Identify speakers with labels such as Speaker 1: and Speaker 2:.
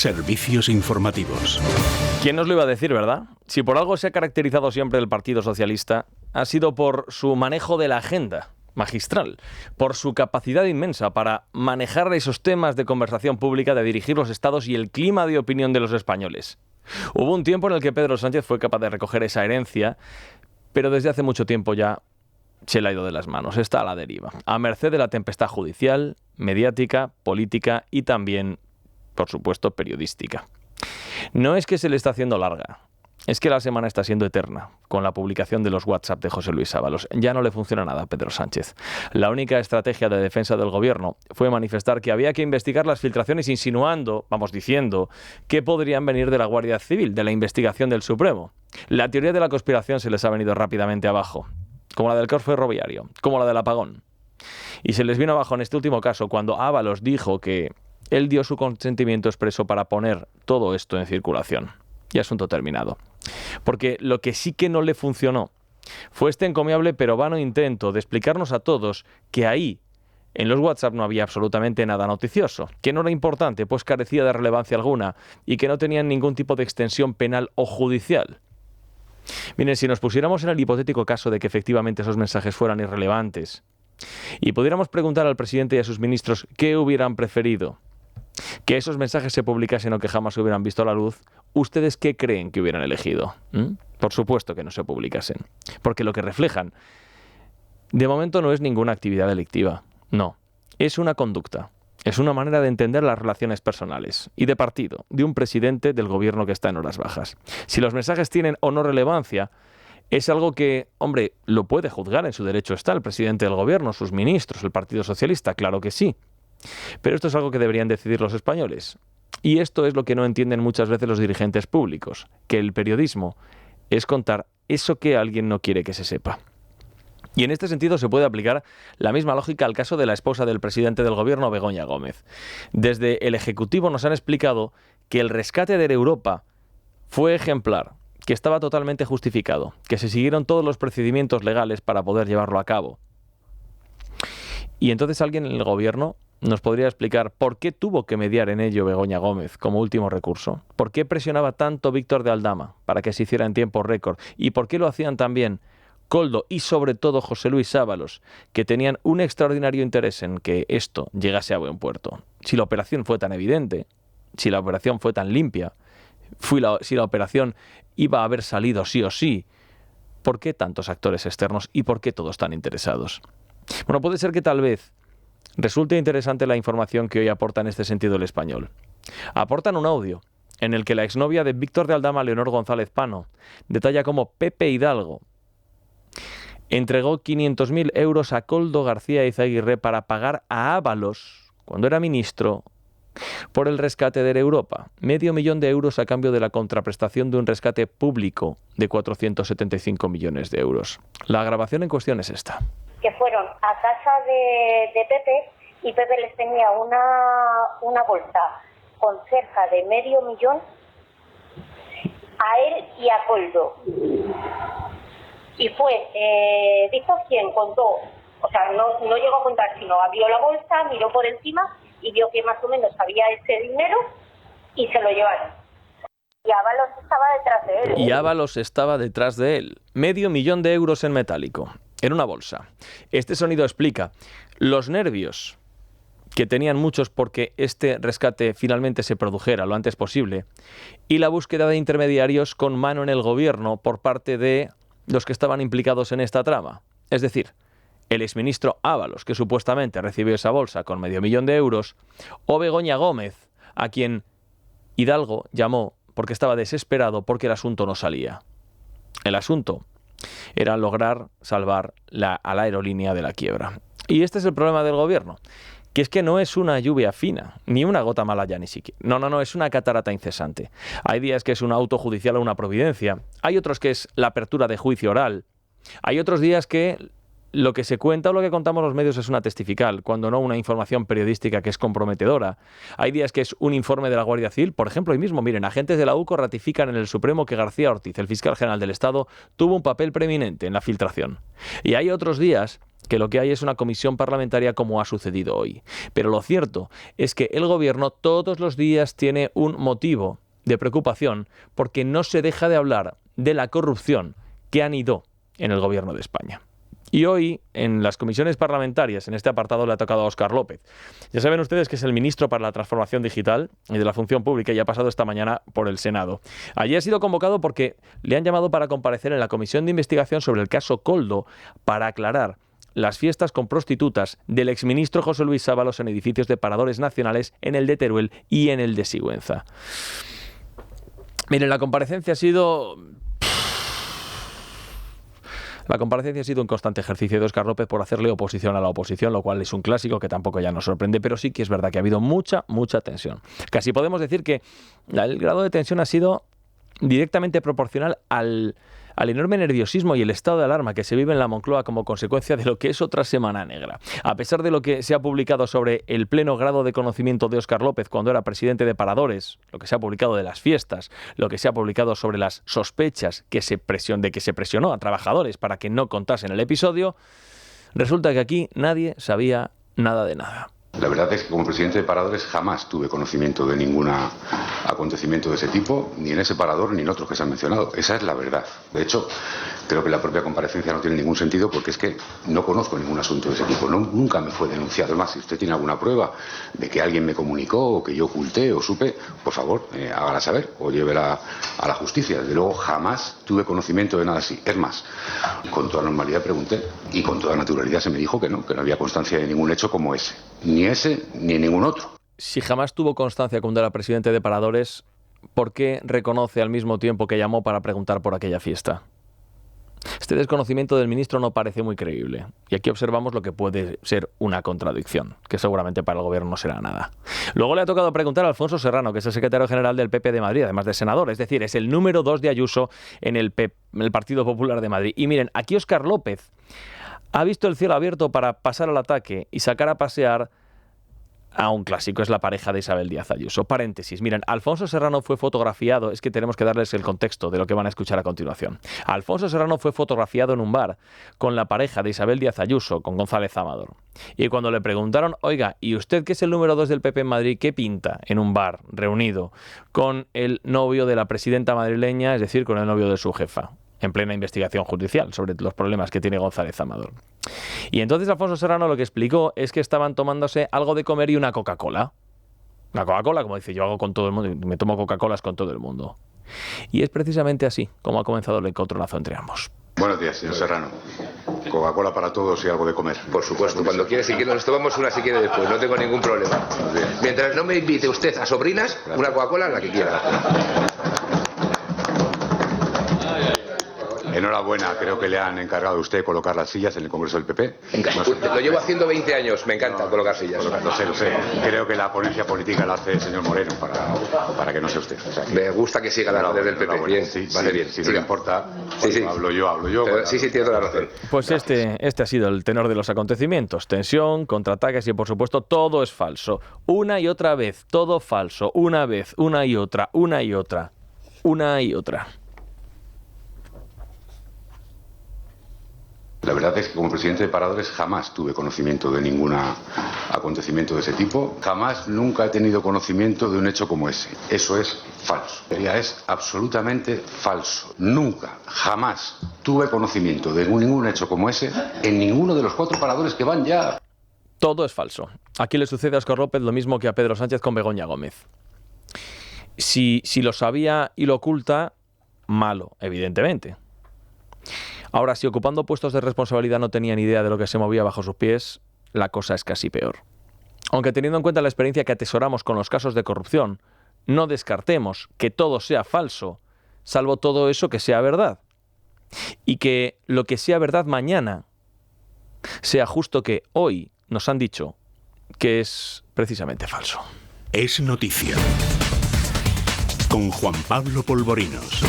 Speaker 1: Servicios informativos.
Speaker 2: ¿Quién nos lo iba a decir, verdad? Si por algo se ha caracterizado siempre el Partido Socialista, ha sido por su manejo de la agenda magistral, por su capacidad inmensa para manejar esos temas de conversación pública, de dirigir los estados y el clima de opinión de los españoles. Hubo un tiempo en el que Pedro Sánchez fue capaz de recoger esa herencia, pero desde hace mucho tiempo ya se le ha ido de las manos, está a la deriva, a merced de la tempestad judicial, mediática, política y también, por supuesto, periodística. No es que se le está haciendo larga, es que la semana está siendo eterna, con la publicación de los WhatsApp de José Luis Ábalos. Ya no le funciona nada a Pedro Sánchez. La única estrategia de defensa del gobierno fue manifestar que había que investigar las filtraciones insinuando, diciendo, que podrían venir de la Guardia Civil, de la investigación del Supremo. La teoría de la conspiración se les ha venido rápidamente abajo, como la del caos ferroviario, como la del apagón. Y se les vino abajo en este último caso cuando Ábalos dijo que él dio su consentimiento expreso para poner todo esto en circulación. Y asunto terminado. Porque lo que sí que no le funcionó fue este encomiable pero vano intento de explicarnos a todos que ahí, en los WhatsApp, no había absolutamente nada noticioso, que no era importante, pues carecía de relevancia alguna y que no tenían ningún tipo de extensión penal o judicial. Miren, si nos pusiéramos en el hipotético caso de que efectivamente esos mensajes fueran irrelevantes y pudiéramos preguntar al presidente y a sus ministros qué hubieran preferido, que esos mensajes se publicasen o que jamás hubieran visto la luz, ¿ustedes qué creen que hubieran elegido? Por supuesto que no se publicasen, porque lo que reflejan, de momento, no es ninguna actividad delictiva, no, es una conducta, es una manera de entender las relaciones personales y de partido de un presidente del gobierno que está en horas bajas. Si los mensajes tienen o no relevancia, es algo que, lo puede juzgar, en su derecho está el presidente del gobierno, sus ministros, el Partido Socialista, claro que sí. Pero esto es algo que deberían decidir los españoles. Y esto es lo que no entienden muchas veces los dirigentes públicos, que el periodismo es contar eso que alguien no quiere que se sepa. Y en este sentido se puede aplicar la misma lógica al caso de la esposa del presidente del gobierno, Begoña Gómez. Desde el Ejecutivo nos han explicado que el rescate de Europa fue ejemplar, que estaba totalmente justificado, que se siguieron todos los procedimientos legales para poder llevarlo a cabo. Y entonces alguien en el gobierno nos podría explicar por qué tuvo que mediar en ello Begoña Gómez como último recurso, por qué presionaba tanto Víctor de Aldama para que se hiciera en tiempo récord y por qué lo hacían también Koldo y sobre todo José Luis Ábalos, que tenían un extraordinario interés en que esto llegase a buen puerto. Si la operación fue tan evidente, si la operación fue tan limpia, si la operación iba a haber salido sí o sí, ¿por qué tantos actores externos y por qué todos tan interesados? Bueno, puede ser que tal vez resulte interesante la información que hoy aporta en este sentido el Español. Aportan un audio en el que la exnovia de Víctor de Aldama, Leonor González Pano, detalla cómo Pepe Hidalgo entregó 500.000 euros a Koldo García Eizaguirre para pagar a Ábalos, cuando era ministro, por el rescate de Europa. 500.000 euros a cambio de la contraprestación de un rescate público de 475 millones de euros. La grabación en cuestión es esta.
Speaker 3: Que fueron a casa de Pepe y Pepe les tenía una bolsa con cerca de 500.000 a él y a Koldo. Y fue Víctor quien contó, o sea, no llegó a contar, sino abrió la bolsa, miró por encima y vio que más o menos había ese dinero y se lo llevaron. Y Ábalos estaba detrás de él.
Speaker 2: Y Ábalos estaba detrás de él. 500.000 euros en metálico, en una bolsa. Este sonido explica los nervios que tenían muchos porque este rescate finalmente se produjera lo antes posible y la búsqueda de intermediarios con mano en el gobierno por parte de los que estaban implicados en esta trama. Es decir, el exministro Ábalos, que supuestamente recibió esa bolsa con 500.000 euros, o Begoña Gómez, a quien Hidalgo llamó porque estaba desesperado porque el asunto no salía. El asunto era lograr salvar a la aerolínea de la quiebra. Y este es el problema del gobierno, que es que no es una lluvia fina, ni una gota malaya ni siquiera. No, es una catarata incesante. Hay días que es un auto judicial o una providencia, hay otros que es la apertura de juicio oral, hay otros días que lo que se cuenta o lo que contamos los medios es una testifical, cuando no una información periodística que es comprometedora. Hay días que es un informe de la Guardia Civil. Por ejemplo, hoy mismo, miren, agentes de la UCO ratifican en el Supremo que García Ortiz, el fiscal general del Estado, tuvo un papel preeminente en la filtración. Y hay otros días que lo que hay es una comisión parlamentaria como ha sucedido hoy. Pero lo cierto es que el gobierno todos los días tiene un motivo de preocupación porque no se deja de hablar de la corrupción que anidó en el gobierno de España. Y hoy, en las comisiones parlamentarias, en este apartado le ha tocado a Óscar López. Ya saben ustedes que es el ministro para la Transformación Digital y de la Función Pública y ha pasado esta mañana por el Senado. Allí ha sido convocado porque le han llamado para comparecer en la comisión de investigación sobre el caso Koldo para aclarar las fiestas con prostitutas del exministro José Luis Ábalos en edificios de paradores nacionales en el de Teruel y en el de Sigüenza. Miren, la comparecencia ha sido un constante ejercicio de Óscar López por hacerle oposición a la oposición, lo cual es un clásico que tampoco ya nos sorprende, pero sí que es verdad que ha habido mucha tensión. Casi podemos decir que el grado de tensión ha sido directamente proporcional al enorme nerviosismo y el estado de alarma que se vive en la Moncloa como consecuencia de lo que es otra semana negra. A pesar de lo que se ha publicado sobre el pleno grado de conocimiento de Óscar López cuando era presidente de Paradores, lo que se ha publicado de las fiestas, lo que se ha publicado sobre las sospechas de que se presionó a trabajadores para que no contasen el episodio, resulta que aquí nadie sabía nada de nada.
Speaker 4: La verdad es que como presidente de Paradores jamás tuve conocimiento de ningún acontecimiento de ese tipo, ni en ese parador ni en otros que se han mencionado. Esa es la verdad. De hecho, creo que la propia comparecencia no tiene ningún sentido porque es que no conozco ningún asunto de ese tipo. Nunca me fue denunciado. Además, si usted tiene alguna prueba de que alguien me comunicó o que yo oculté o supe, por favor, hágala saber o llévela a la justicia. Desde luego, jamás tuve conocimiento de nada así. Es más, con toda normalidad pregunté y con toda naturalidad se me dijo que no había constancia de ningún hecho como ese. Ni ese ni ningún otro.
Speaker 2: Si jamás tuvo constancia cuando era presidente de Paradores, ¿por qué reconoce al mismo tiempo que llamó para preguntar por aquella fiesta? Este desconocimiento del ministro no parece muy creíble. Y aquí observamos lo que puede ser una contradicción, que seguramente para el gobierno no será nada. Luego le ha tocado preguntar a Alfonso Serrano, que es el secretario general del PP de Madrid, además de senador. Es decir, es el número 2 de Ayuso en el Partido Popular de Madrid. Y miren, aquí Óscar López ha visto el cielo abierto para pasar al ataque y sacar a pasear a un clásico, es la pareja de Isabel Díaz Ayuso. Paréntesis, miren, Alfonso Serrano fue fotografiado, es que tenemos que darles el contexto de lo que van a escuchar a continuación. Alfonso Serrano fue fotografiado en un bar con la pareja de Isabel Díaz Ayuso, con González Amador. Y cuando le preguntaron, oiga, ¿y usted que es el número 2 del PP en Madrid, qué pinta en un bar reunido con el novio de la presidenta madrileña, es decir, con el novio de su jefa? En plena investigación judicial sobre los problemas que tiene González Amador. Y entonces Alfonso Serrano lo que explicó es que estaban tomándose algo de comer y una Coca-Cola. Una Coca-Cola, como dice, yo hago con todo el mundo, me tomo Coca-Colas con todo el mundo. Y es precisamente así como ha comenzado el encontronazo entre ambos.
Speaker 4: Buenos días, señor Serrano. Coca-Cola para todos y algo de comer.
Speaker 5: Por supuesto, cuando quiere, si quiere nos tomamos una, si quiere después, no tengo ningún problema. Mientras no me invite usted a sobrinas, una Coca-Cola, la que quiera.
Speaker 4: Enhorabuena, creo que le han encargado a usted colocar las sillas en el Congreso del PP.
Speaker 5: Lo llevo haciendo 20 años, me encanta colocar sillas.
Speaker 4: Lo sé. Creo que la ponencia política la hace el señor Moreno para que no sea usted. O sea,
Speaker 5: me gusta que siga la desde el PP. Bien, vale, bien.
Speaker 4: Si no le importa,
Speaker 5: sí.
Speaker 4: hablo yo.
Speaker 5: Sí, tiene toda la razón.
Speaker 2: Pues este ha sido el tenor de los acontecimientos. Tensión, contraataques y, por supuesto, todo es falso. Una y otra vez, todo falso. Una vez, una y otra.
Speaker 4: La verdad es que como presidente de Paradores jamás tuve conocimiento de ningún acontecimiento de ese tipo. Nunca he tenido conocimiento de un hecho como ese. Eso es falso. Es absolutamente falso. Nunca, jamás tuve conocimiento de ningún hecho como ese en ninguno de los 4 paradores que van ya.
Speaker 2: Todo es falso. Aquí le sucede a Óscar López lo mismo que a Pedro Sánchez con Begoña Gómez. Si lo sabía y lo oculta, malo, evidentemente. Ahora, si ocupando puestos de responsabilidad no tenía ni idea de lo que se movía bajo sus pies, la cosa es casi peor. Aunque teniendo en cuenta la experiencia que atesoramos con los casos de corrupción, no descartemos que todo sea falso, salvo todo eso que sea verdad. Y que lo que sea verdad mañana sea justo que hoy nos han dicho que es precisamente falso.
Speaker 1: Es noticia. Con Juan Pablo Polvorinos.